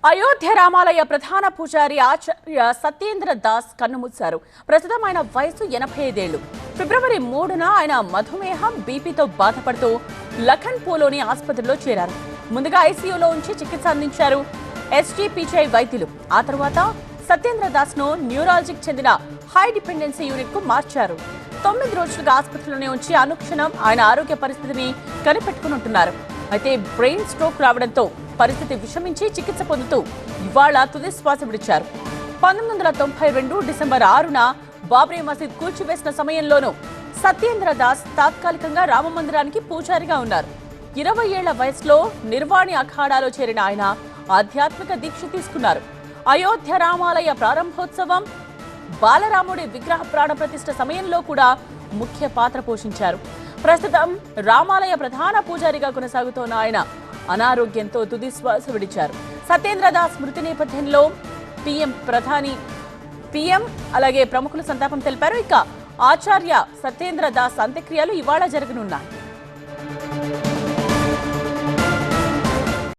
అయోధ్య రామాలయ ప్రధాన పూజారి ఆచార్య సత్యేంద్ర దాస్ కన్నుమూశారు. ప్రస్తుతం ఆయన వయసు 85 ఏళ్లు. ఫిబ్రవరి 3న ఆయన మధుమేహం, బీపీతో బాధపడుతూ లఖన్పూర్లోని ఆసుపత్రిలో చేరారు. ముందుగా ఐసీయూలో ఉంచి చికిత్స అందించారు ఎస్జీపీజై వైద్యులు. ఆ తర్వాత సత్యేంద్ర దాస్ ను న్యూరాలజీకి చెందిన హై డిపెండెన్సీ యూనిట్ కు మార్చారు. 9 రోజులుగా ఆసుపత్రిలోనే ఉంచి అనుక్షణం ఆయన ఆరోగ్య పరిస్థితిని కనిపెట్టుకుంటున్నారు. అయితే బ్రెయిన్ స్ట్రోక్ రావడంతో పరిస్థితి విషమించి చికిత్స పొందుతూ ఇవాళ తుది శ్వాస విడిచారు. 1992 డిసెంబర్ 6న బాబ్రీ మసీద్ కూల్చివేసిన సమయంలోనూ సత్యేంద్ర దాస్ తాత్కాలికంగా రామమందిరానికి పూజారిగా ఉన్నారు. 20 ఏళ్ల వయసులో నిర్వాణి అఖాడాలో చేరిన ఆయన ఆధ్యాత్మిక దీక్ష తీసుకున్నారు. అయోధ్య రామాలయ ప్రారంభోత్సవం, బాలరాముడి విగ్రహ ప్రాణ ప్రతిష్ఠ సమయంలో కూడా ముఖ్య పాత్ర పోషించారు. ప్రస్తుతం రామాలయ ప్రధాన పూజారిగా కొనసాగుతోన్న ఆయన అనారోగ్యంతో తుది శ్వాస విడిచారు. సత్యేంద్ర దాస్ మృతి నేపథ్యంలో పీఎం అలాగే ప్రముఖులు సంతాపం తెలిపారు. ఇక ఆచార్య సత్యేంద్ర దాస్ అంత్యక్రియలు ఇవాళ జరగనున్నాయి.